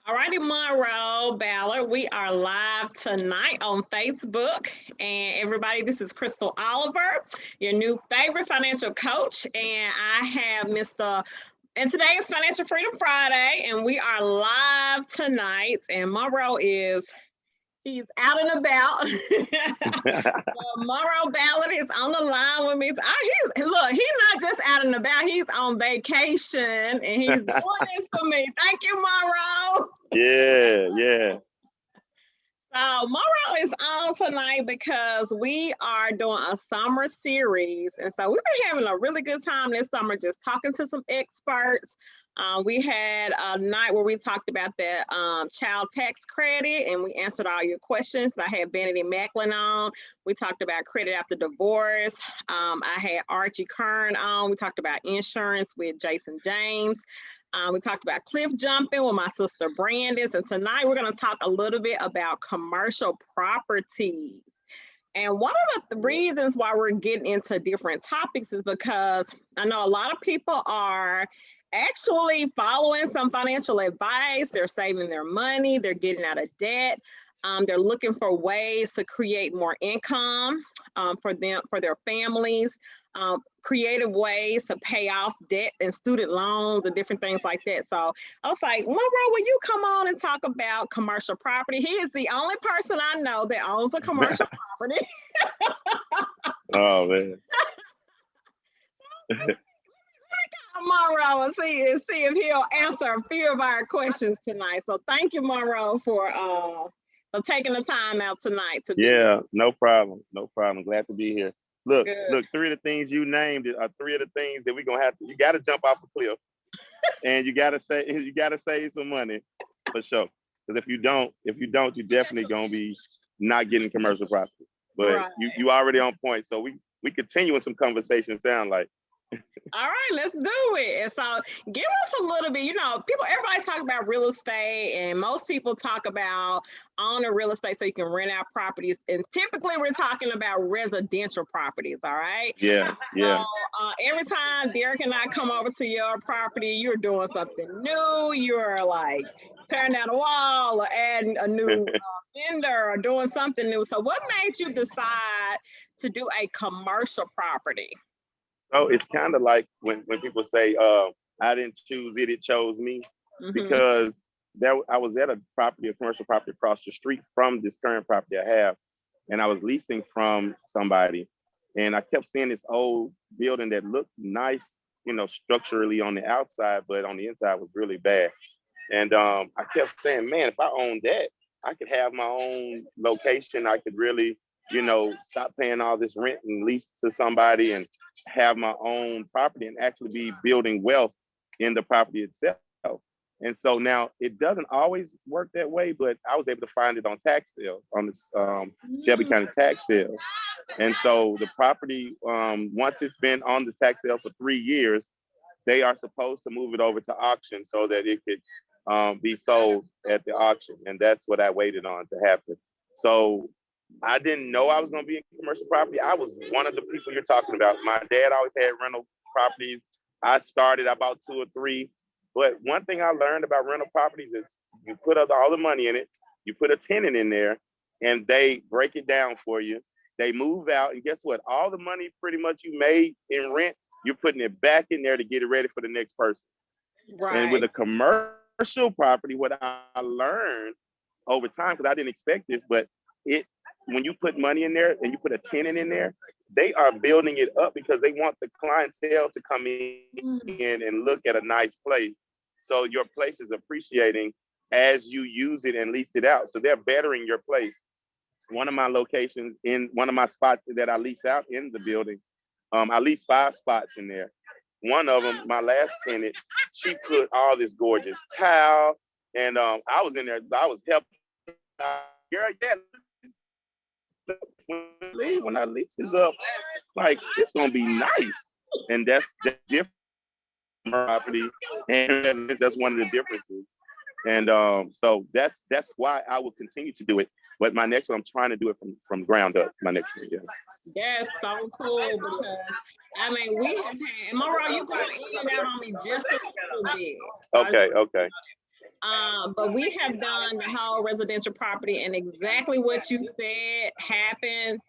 All righty, Monroe Ballard. We are live tonight on Facebook. And everybody, this is Crystal Oliver, your new favorite financial coach. And I have and today is Financial Freedom Friday, and we are live tonight. And Monroe he's out and about. Monroe Ballard is on the line with me. He's not just out and about. He's on vacation, and he's doing this for me. Thank you, Monroe. Yeah. So Monroe is on tonight because we are doing a summer series. And so we've been having a really good time this summer, just talking to some experts. We had a night where we talked about that child tax credit, and we answered all your questions. I had Vanity Macklin on. We talked about credit after divorce. I had Archie Kern on. We talked about insurance with Jason James. We talked about cliff jumping with my sister Brandis, and tonight we're going to talk a little bit about commercial properties. And one of the reasons why we're getting into different topics is because I know a lot of people are actually following some financial advice. They're saving their money, they're getting out of debt. They're looking for ways to create more income for their families, creative ways to pay off debt and student loans and different things like that. So I was like, Monroe, will you come on and talk about commercial property? He is the only person I know that owns a commercial property. Oh, man. Monroe and see if he'll answer a few of our questions tonight. So thank you, Monroe, for taking the time out tonight to be here. No problem. Glad to be here. Look, three of the things you named are three of the things that we're gonna have to. You got to jump off a cliff, and you got to save some money for sure. Because if you don't, you're definitely gonna be not getting commercial property. But right. you already on point. So we continue with some conversation. Sound like. All right, let's do it. And so give us a little bit, everybody's talking about real estate, and most people talk about owning real estate so you can rent out properties. And typically we're talking about residential properties, all right? Yeah. So every time Derek and I come over to your property, you're doing something new. You're like tearing down a wall or adding a new vendor or doing something new. So what made you decide to do a commercial property? Oh, it's kind of like when people say, I didn't choose it, it chose me. Mm-hmm. Because I was at a commercial property across the street from this current property I have. And I was leasing from somebody. And I kept seeing this old building that looked nice, structurally on the outside, but on the inside was really bad. And I kept saying, man, if I owned that, I could have my own location. I could really, stop paying all this rent and lease to somebody and have my own property and actually be building wealth in the property itself. And so now it doesn't always work that way, but I was able to find it on tax sales, on this Shelby County tax sales. And so the property, once it's been on the tax sale for 3 years, they are supposed to move it over to auction so that it could be sold at the auction. And that's what I waited on to happen. So I didn't know I was going to be in commercial property. I was one of the people you're talking about. My dad always had rental properties. I bought 2 or 3. But one thing I learned about rental properties is you put up all the money in it, you put a tenant in there, and they break it down for you. They move out, and guess what? All the money pretty much you made in rent, you're putting it back in there to get it ready for the next person. Right. And with a commercial property, what I learned over time, because I didn't expect this, but when you put money in there and you put a tenant in there, they are building it up because they want the clientele to come in and look at a nice place. So your place is appreciating as you use it and lease it out. So they're bettering your place. One of my locations in one of my spots that I lease out in the building, I lease 5 spots in there. One of them, my last tenant, she put all this gorgeous tile, and I was in there. I was helping. Girl, yeah. When our lease is up, like it's gonna be nice. and that's the different property, and that's one of the differences. And so that's why I will continue to do it. But my next one, I'm trying to do it from ground up. My next one, yeah. That's so cool because I mean we have had, and Monroe, you going in and out on me just a little bit. Okay, okay. But we have done the whole residential property, and exactly what you said happens.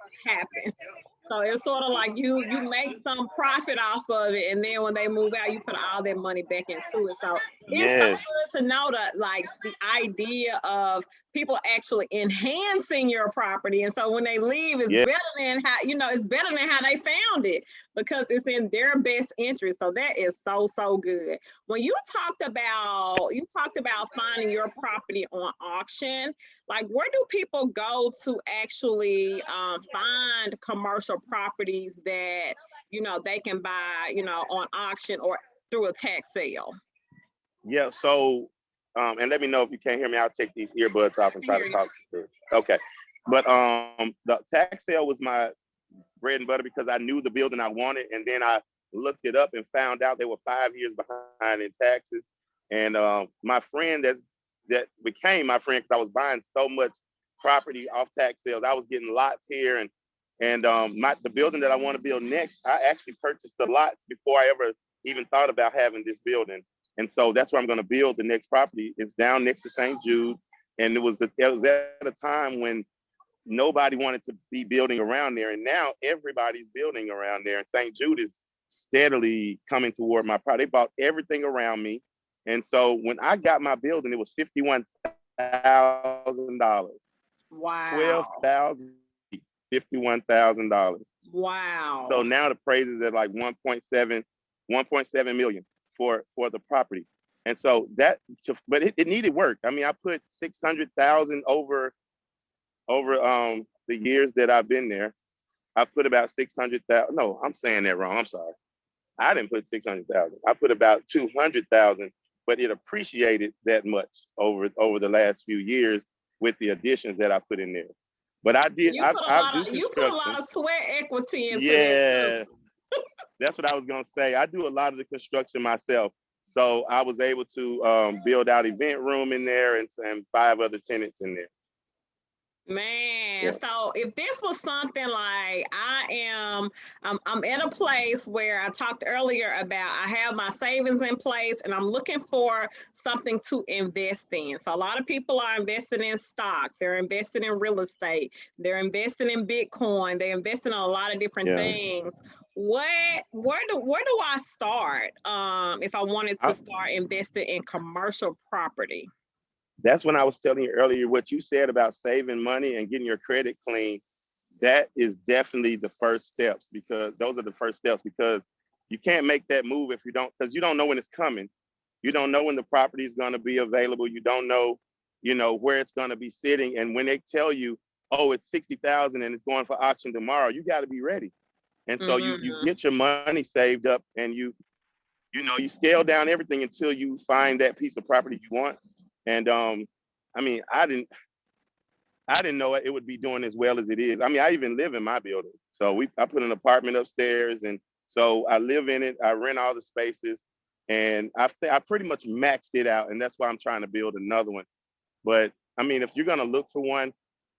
So it's sort of like you make some profit off of it, and then when they move out, you put all that money back into it. So it's so Yes. good to know that, like, the idea of people actually enhancing your property, and so when they leave, it's Yeah. better than how it's better than how they found it because it's in their best interest. So that is so good. When you talked about finding your property on auction, like where do people go to actually find commercial properties that they can buy on auction or through a tax sale? Yeah. So, and let me know if you can't hear me. I'll take these earbuds off and try to talk. Okay. But the tax sale was my bread and butter because I knew the building I wanted, and then I looked it up and found out they were 5 years behind in taxes. And my friend that became my friend because I was buying so much property off tax sales. I was getting lots here, and the building that I want to build next, I actually purchased the lots before I ever even thought about having this building. And so that's where I'm going to build the next property. It's down next to St. Jude, and it was at a time when nobody wanted to be building around there, and now everybody's building around there. And St. Jude is steadily coming toward my property. They bought everything around me, and so when I got my building, it was $51,000. Wow. 12,000, $51,000. Wow. So now the price is at like 1.7 million for the property. And so but it needed work. I mean, I put 600,000 over the years that I've been there. I put about 600,000. No, I'm saying that wrong. I'm sorry. I didn't put 600,000. I put about 200,000, but it appreciated that much over the last few years with the additions that I put in there. But I did. You put a lot of sweat equity into that. That's what I was gonna say. I do a lot of the construction myself, so I was able to build out event room in there and 5 other tenants in there. Man, yeah. So if this was something like I'm at a place where I talked earlier about I have my savings in place and I'm looking for something to invest in. So a lot of people are investing in stock, they're investing in real estate, they're investing in Bitcoin, they're investing in a lot of different things. Where do I start if I wanted to start investing in commercial property? That's when I was telling you earlier what you said about saving money and getting your credit clean. That is definitely the first steps, because those are the first steps, because you can't make that move if you don't, because you don't know when it's coming. You don't know when the property is going to be available. You don't know, where it's going to be sitting. And when they tell you, oh, it's 60,000 and it's going for auction tomorrow, you got to be ready. And so you get your money saved up and you scale down everything until you find that piece of property you want. And I mean, I didn't know it would be doing as well as it is. I mean, I even live in my building. So I put an apartment upstairs, and so I live in it. I rent all the spaces, and I pretty much maxed it out. And that's why I'm trying to build another one. But I mean, if you're gonna look for one,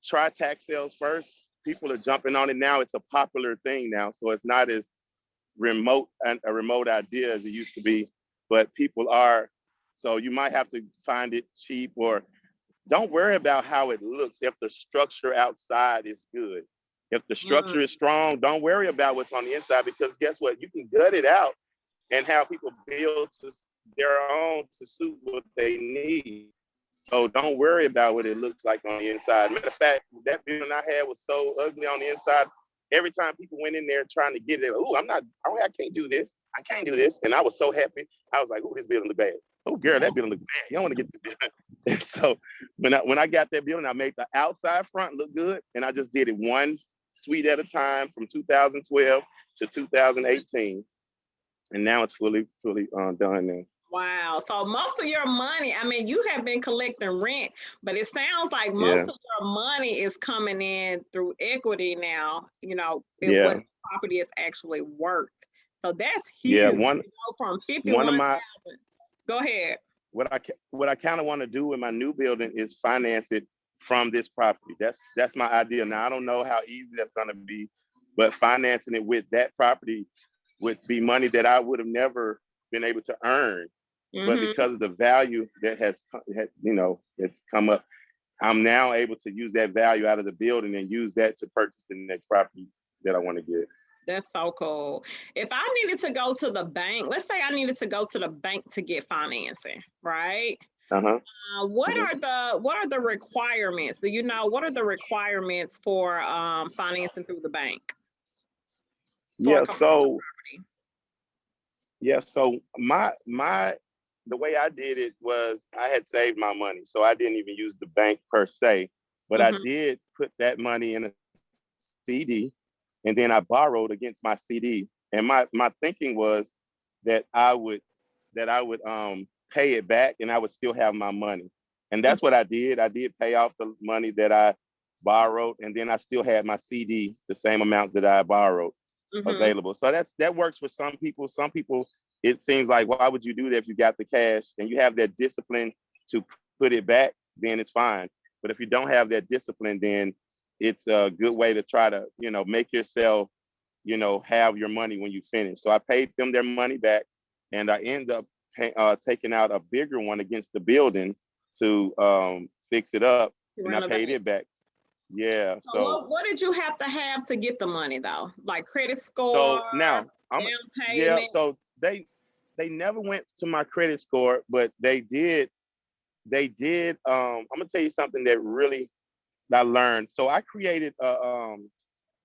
try tax sales first. People are jumping on it now. It's a popular thing now, so it's not as remote idea as it used to be. But people are. So you might have to find it cheap, or don't worry about how it looks if the structure outside is good. If the structure is strong, don't worry about what's on the inside, because guess what? You can gut it out and have people build to their own to suit what they need. So don't worry about what it looks like on the inside. Matter of fact, that building I had was so ugly on the inside. Every time people went in there trying to get it, I can't do this. I can't do this. And I was so happy. I was like, this building look bad. Oh, girl, that building look bad. You don't want to get this building. And so when I got that building, I made the outside front look good. And I just did it one suite at a time from 2012 to 2018. And now it's fully done now. Wow. So most of your money, I mean, you have been collecting rent, but it sounds like most of your money is coming in through equity now, what the property is actually worth. So that's Yeah, huge. You know, from one of 51,000. my Go ahead. what I kind of want to do with my new building is finance it from this property. That's my idea. Now I don't know how easy that's going to be, but financing it with that property would be money that I would have never been able to earn. But because of the value that it's come up, I'm now able to use that value out of the building and use that to purchase the next property that I want to get. That's so cool. If I needed to go to the bank, let's say I needed to go to the bank to get financing, right? What are the requirements? Do you know what are the requirements for financing through the bank? So the way I did it was I had saved my money, so I didn't even use the bank per se, but I did put that money in a CD, and then I borrowed against my CD. And my thinking was that I would pay it back, and I would still have my money. And that's what I did. I did pay off the money that I borrowed, and then I still had my CD, the same amount that I borrowed, available. So that works for some people. Some people, it seems like, why would you do that if you got the cash and you have that discipline to put it back? Then it's fine. But if you don't have that discipline, then it's a good way to try to, make yourself, have your money when you finish. So I paid them their money back, and I end up taking out a bigger one against the building to fix it up, and I paid it back. Yeah. So what did you have to get the money though? Like credit score? So now payment? So they never went to my credit score, but they did. I'm gonna tell you something that really I learned. So I created like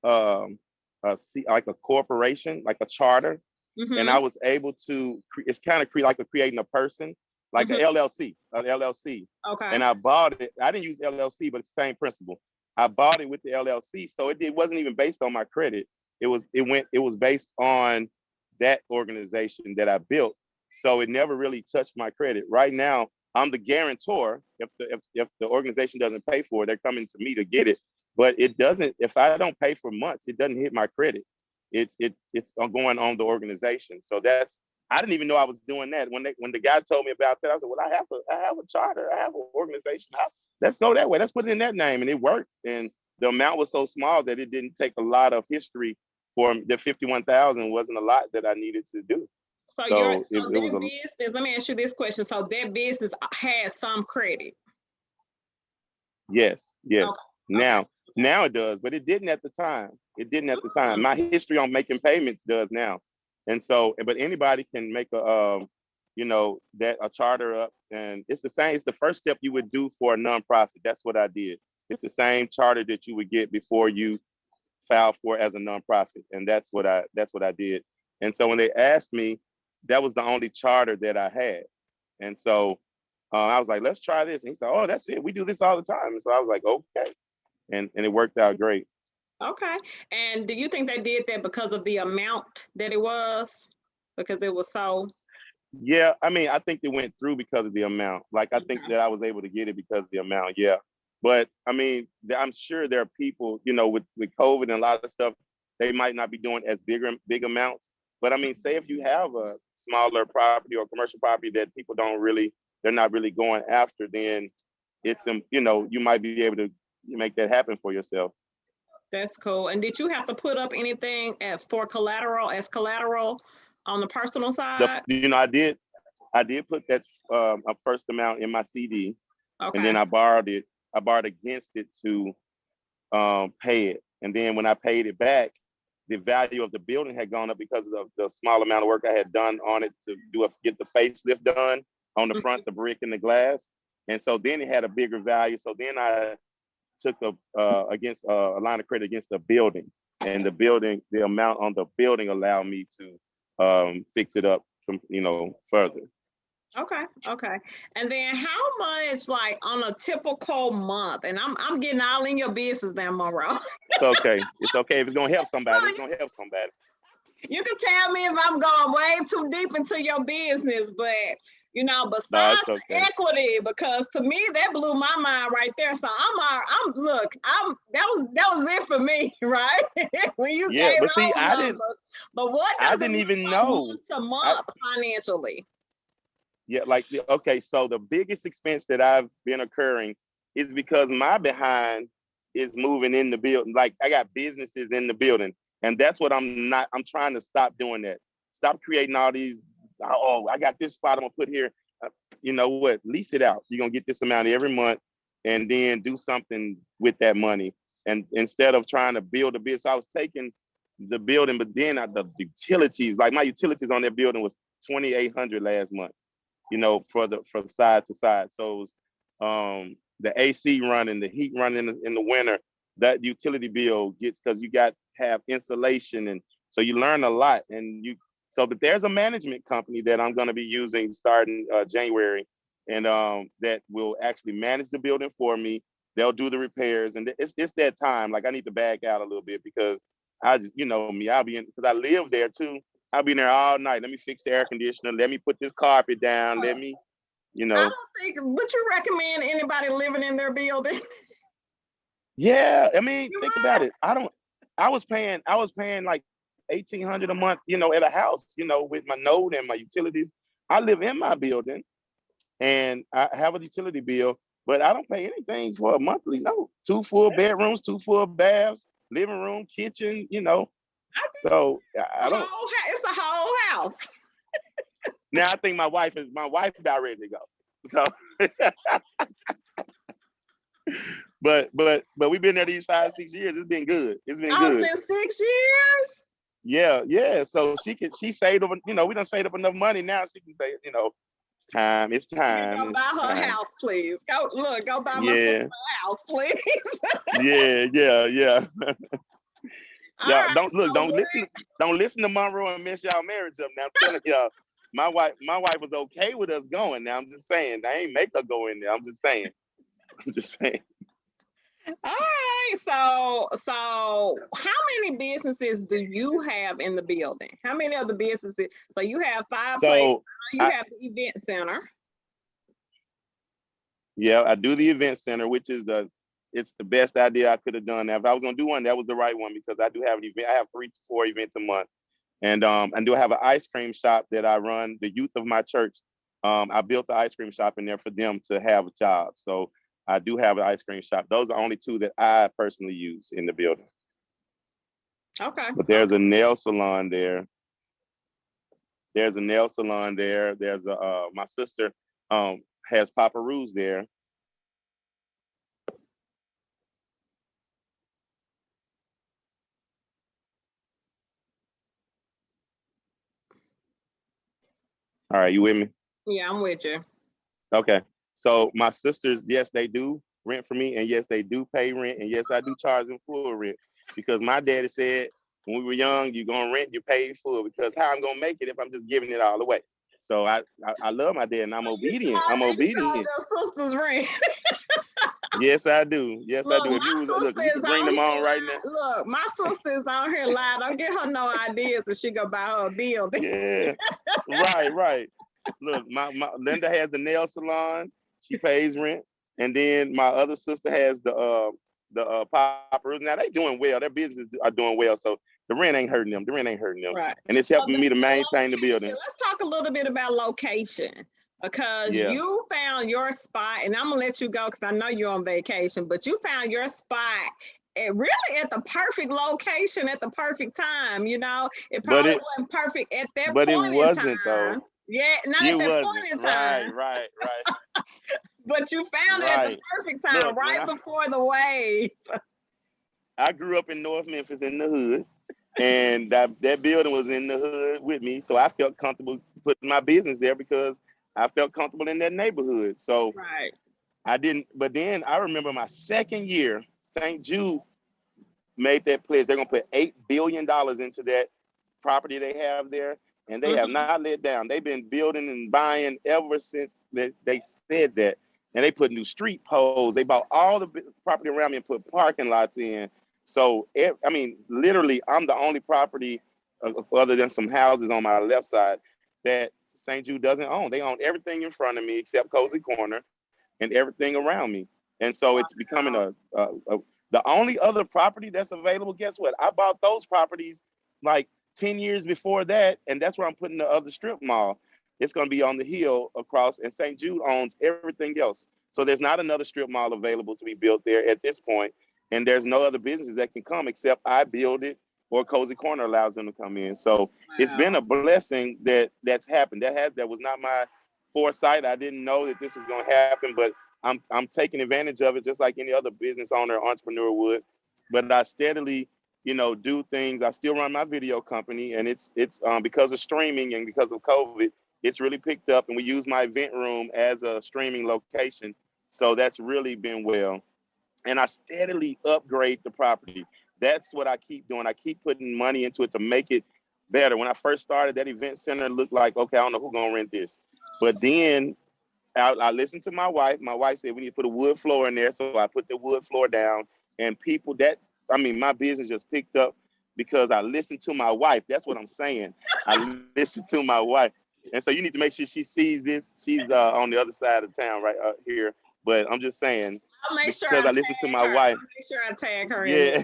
a corporation, like a charter, and I was able to. It's kind of like creating a person, like an LLC. Okay. And I bought it. I didn't use LLC, but it's the same principle. I bought it with the LLC, so it wasn't even based on my credit. It was based on that organization that I built. So it never really touched my credit. Right now, I'm the guarantor. If the organization doesn't pay for it, they're coming to me to get it. But it doesn't. If I don't pay for months, it doesn't hit my credit. It's going on the organization. So I didn't even know I was doing that. When the guy told me about that, I said, well, I have a charter. I have an organization. Let's go that way. Let's put it in that name. And it worked. And the amount was so small that it didn't take a lot of history for the 51,000 wasn't a lot that I needed to do. So their business, let me ask you this question. So their business has some credit. Yes. Okay. Now it does, but it didn't at the time. My history on making payments does now. And so, but anybody can make a charter up, and it's the same. It's the first step you would do for a nonprofit. That's what I did. It's the same charter that you would get before you file for it as a nonprofit, and that's what I did. And so when they asked me, that was the only charter that I had, and so I was like, let's try this. And he said, oh, that's it. We do this all the time. And so I was like, okay, and it worked out great. Okay. And do you think they did that because of the amount that it was? Because it was so? Yeah, I mean, I think it went through because of the amount. Like, I think that I was able to get it because of the amount, yeah. But, I mean, I'm sure there are people, with COVID and a lot of stuff, they might not be doing as big amounts. But, I mean, say if you have a smaller property or commercial property that people they're not really going after, then it's, you might be able to make that happen for yourself. That's cool. And did you have to put up anything as collateral on the personal side? I did put that a first amount in my CD, okay. And then I borrowed against it to pay it. And then when I paid it back, the value of the building had gone up because of the small amount of work I had done on it to get the facelift done on the front, the brick and the glass. And so then it had a bigger value. So then I took against a line of credit against the building, and the amount on the building allowed me to fix it up from, further. Okay. And then how much, like on a typical month, and I'm getting all in your business now, Monroe. It's okay. If it's gonna help somebody, it's gonna help somebody. You can tell me if I'm going way too deep into your business, but No, besides it's the okay. equity, because to me that blew my mind right there. So that was it for me, right? When you Yeah, gave but see, those numbers. But what I does it didn't look even like know. month to I month financially? Yeah, okay, so the biggest expense that I've been occurring is because my behind is moving in the building. Like I got businesses in the building, and that's what I'm trying to stop doing that. Stop creating all these. Oh, I got this spot I'm gonna put here. Uh, You know what? Lease it out. You're gonna get this amount every month, and then do something with that money. And instead of trying to build a business, I was taking the building, but then the utilities, like my utilities on that building was 2,800 last month, from side to side. So it was, the AC running, the heat running in the winter, that utility bill gets, because you got to have insulation, and so you learn a lot. But there's a management company that I'm going to be using starting January, and that will actually manage the building for me. They'll do the repairs, and it's that time. Like I need to back out a little bit because me, I'll be in, because I live there too. I'll be in there all night. Let me fix the air conditioner. Let me put this carpet down. Let me, you I know. don't think. Would you recommend anybody living in their building? Yeah, I mean, You think about would? it. I was paying like 1,800 a month, at a house, with my note and my utilities. I live in my building and I have a utility bill, but I don't pay anything for a monthly note. 2 full bedrooms, 2 full baths, living room, kitchen. I So I think don't. it's a whole house. Now I think my wife about ready to go. So, but we've been there these 5, 6 years. It's been good. It's been Oh, it's good. been 6 years. Yeah, yeah. So she saved over. We done saved up enough money now. She can say, it's time. It's You need to time. go It's buy her a time. house, please. Go buy my sister Yeah, a house, please. yeah, yeah, yeah. All Yeah. right, Don't so listen. Don't listen to Monroe and mess y'all marriage up. Now I'm telling y'all, my wife was okay with us going. Now I'm just saying, I ain't make her go in there. I'm just saying. I'm just saying. all right, so how many businesses do you have in the building? How many other businesses? So you have 5 places. So You I have the event center. Yeah, I do the event center, which is it's the best idea I could have done. Now, if I was gonna do one, that was the right one because I do have an event. I have 3 to 4 events a month, and I do have an ice cream shop that I run. The youth of my church, I built the ice cream shop in there for them to have a job. So I do have an ice cream shop. Those are only 2 that I personally use in the building. Okay. But there's a nail salon there. There's a nail salon there. There's my sister has Papa Rouge there. All right, you with me? Yeah, I'm with you. Okay. So my sisters, yes, they do rent for me, and yes, they do pay rent, and yes, I do charge them full rent because my daddy said when we were young, you're gonna rent, you pay full because how I'm gonna make it if I'm just giving it all away. So I love my dad and I'm obedient. I'm You charge obedient. your sister's rent. Yes, I do. Yes, I Look, do. If my you was look, sister we is could bring on them here on right now. lying. Look, my sister is on here lying. Don't get her no ideas and she go buy her a building. Yeah, right, right. Look, my Linda has the nail salon. She pays rent, and then my other sister has the Papa Rouge. Now they doing well. Their business are doing well, so the rent ain't hurting them. The rent ain't hurting them, Right. and it's So helping me to the maintain the location. building. Let's talk a little bit about location because Yeah. you found your spot, and I'm gonna let you go because I know you're on vacation, but you found your spot really at the perfect location at the perfect time. It But probably it wasn't perfect at that but it point in wasn't time. though. Yeah, not It at that wasn't. point in Right, time, right, right, but you found it at the right. perfect time, Look, when right before the wave. I grew up in North Memphis in the hood, and that building was in the hood with me, so I felt comfortable putting my business there because I felt comfortable in that neighborhood. So Right. I didn't, but then I remember my second year, St. Jude made that pledge. They're gonna put $8 billion into that property they have there, and they have Mhm. not let down. They've been building and buying ever since they said that. And they put new street poles. They bought all the property around me and put parking lots in. So, I mean, literally, I'm the only property other than some houses on my left side that St. Jude doesn't own. They own everything in front of me except Cozy Corner and everything around me. And so it's becoming the only other property that's available. Guess what? I bought those properties like 10 years before that, and that's where I'm putting the other strip mall. It's going to be on the hill across, and St. Jude owns everything else. So there's not another strip mall available to be built there at this point, and there's no other businesses that can come except I build it or Cozy Corner allows them to come in. So it's been a blessing that's happened. That was not my foresight. I didn't know that this was going to happen, but I'm taking advantage of it just like any other business owner or entrepreneur would. But I steadily, do things. I still run my video company, and it's because of streaming and because of COVID, it's really picked up. And we use my event room as a streaming location, so that's really been well. And I steadily upgrade the property. That's what I keep doing. I keep putting money into it to make it better. When I first started, that event center looked like, okay, I don't know who's gonna rent this. But then I listened to my wife. My wife said we need to put a wood floor in there. So I put the wood floor down, and my business just picked up because I listened to my wife. That's what I'm saying. I listened to my wife. And so you need to make sure she sees this. She's on the other side of town right here. But I'm just saying, I'll make sure because I listened to my wife. I'll make sure I tag her Yeah.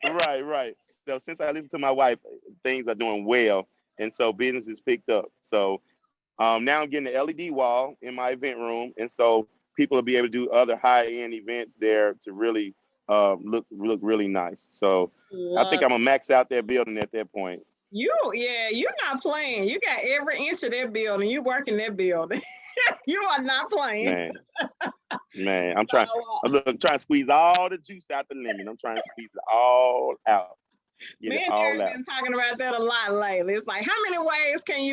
in. Right. So since I listened to my wife, things are doing well. And so business is picked up. So now I'm getting the LED wall in my event room. And so people will be able to do other high-end events there to really look really nice. So I think I'm gonna max out that building at that point. You're not playing. You got every inch of that building. You work in that building. You are not playing. Man, I'm trying to squeeze all the juice out the lemon. I'm trying to squeeze it all out. Me and Derek been talking about that a lot lately. It's like, how many ways can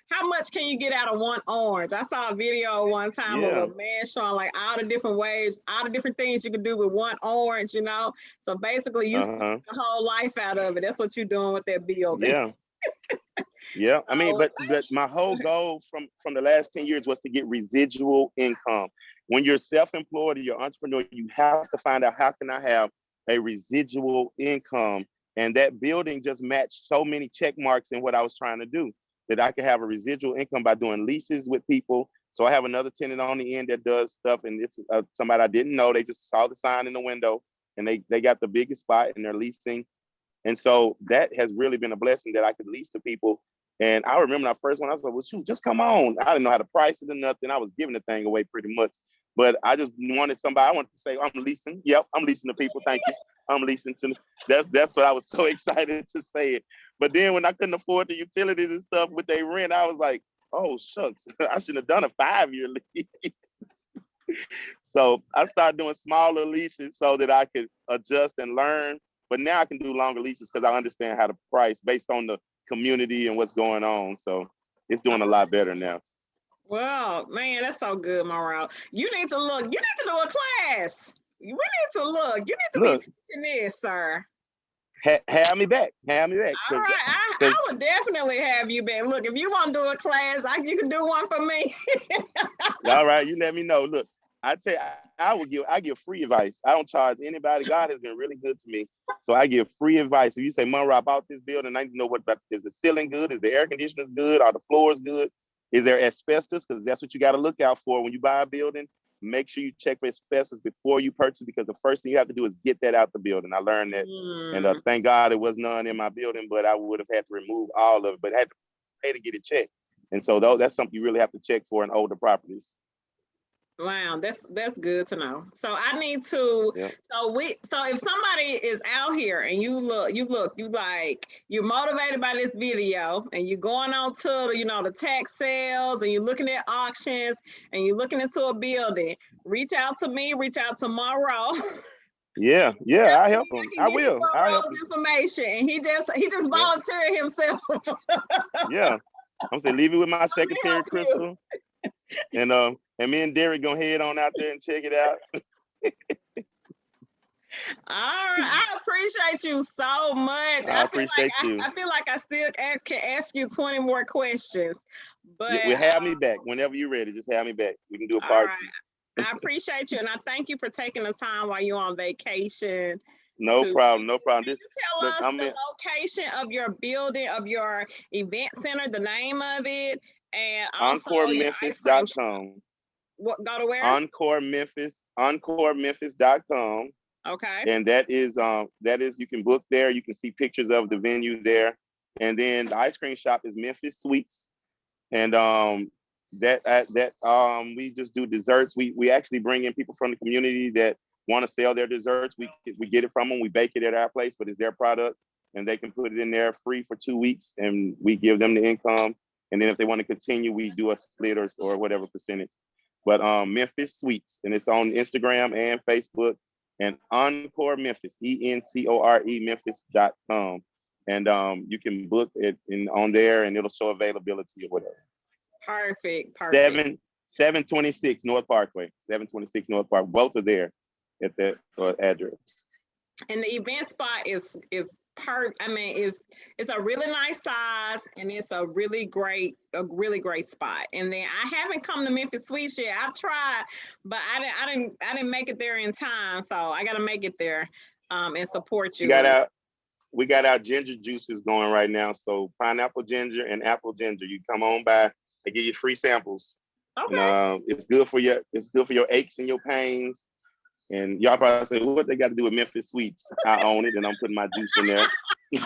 how much can you get out of one orange? I saw a video one time of a man showing like all the different ways, all the different things you can do with one orange, So basically you the whole life out of it. That's what you're doing with that building. Yeah. Yeah. I mean, but my whole goal from the last 10 years was to get residual income. When you're self-employed or you're entrepreneur, you have to find out, how can I have a residual income? And that building just matched so many check marks in what I was trying to do, that I could have a residual income by doing leases with people. So I have another tenant on the end that does stuff, and it's somebody I didn't know. They just saw the sign in the window, and they got the biggest spot, and they're leasing. And so that has really been a blessing that I could lease to people. And I remember when I first went, I was like, well, shoot, just come on. I didn't know how to price it or nothing. I was giving the thing away pretty much. But I just wanted somebody, I wanted to say, I'm leasing. Yep, I'm leasing to people. Thank you. I'm leasing to, that's what I was so excited to say it. But then when I couldn't afford the utilities and stuff with their rent, I was like, oh, shucks, I shouldn't have done a 5-year lease. So I started doing smaller leases so that I could adjust and learn. But now I can do longer leases because I understand how to price based on the community and what's going on. So it's doing a lot better now. Well, man, that's so good, Mauro. You need to look. You need to do a class. We need to look. You need to be teaching this, sir. Have me back. Have me back. All right. I would definitely have you back. Look, if you want to do a class, you can do one for me. All right. You let me know. Look, I tell you, I give free advice. I don't charge anybody. God has been really good to me. So I give free advice. If you say, Monroe, I bought this building, I need to know is the ceiling good? Is the air conditioners good? Are the floors good? Is there asbestos? Because that's what you got to look out for when you buy a building. Make sure you check for asbestos before you purchase, because the first thing you have to do is get that out the building. I learned that. And thank God it was none in my building, but I would have had to remove all of it, but I had to pay to get it checked. And so that's something you really have to check for in older properties. Wow, that's good to know. So I need to. Yeah. So if somebody is out here and you're motivated by this video and you're going on to the tax sales and you're looking at auctions and you're looking into a building, reach out to me. Reach out to Monroe. Yeah, I help him. I will. I'll help him. Information, and he just volunteered himself. Yeah, I'm saying leave it with my secretary, Crystal. And me and Derek gonna head on out there and check it out. All right, I appreciate you so much. I appreciate you. I feel like I still can ask you 20 more questions, but well, have me back whenever you're ready. Just have me back. We can do a part 2. I appreciate you, and I thank you for taking the time while you're on vacation No problem. No problem. Can you tell Look, us the location of your building, of your event center, the name of it, and also EncoreMemphis.com. What, go to where? EncoreMemphis.com. Okay. And that is you can book there. You can see pictures of the venue there. And then the ice cream shop is Memphis Sweets. And we just do desserts. We actually bring in people from the community that want to sell their desserts. We get it from them. We bake it at our place, but it's their product, and they can put it in there free for 2 weeks, and we give them the income. And then if they want to continue, we do a split or whatever percentage. But Memphis Sweets, and it's on Instagram and Facebook, and Encore Memphis, ENCORE Memphis.com. And you can book it on there, and it'll show availability or whatever. Perfect. 726 North Parkway. 726 North Park. Both are there at that address. And the event spot is it's a really nice size, and it's a really great spot. And then I haven't come to Memphis Sweets yet. I've tried, but I didn't make it there in time, so I got to make it there and support you. We got our ginger juices going right now. So pineapple ginger and apple ginger. You come on by. They give you free samples. Okay. And, it's good for your aches and your pains. And y'all probably say, what they got to do with Memphis Sweets? I own it, and I'm putting my juice in there. They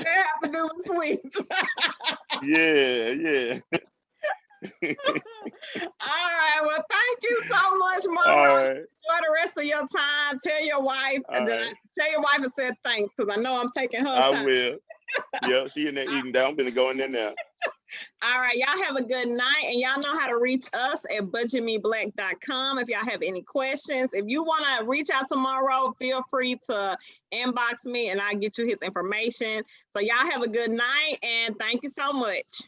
have to do with sweets. Yeah. All right. Well, thank you so much, Mara. Right. Enjoy the rest of your time. Tell your wife. Right. Tell your wife I said thanks, because I know I'm taking her time. I will. Yeah, she in there eating down. I'm gonna go in there now. All right, y'all have a good night, and y'all know how to reach us at budgetmeblack.com if y'all have any questions. If you want to reach out tomorrow, feel free to inbox me, and I'll get you his information. So y'all have a good night, and thank you so much.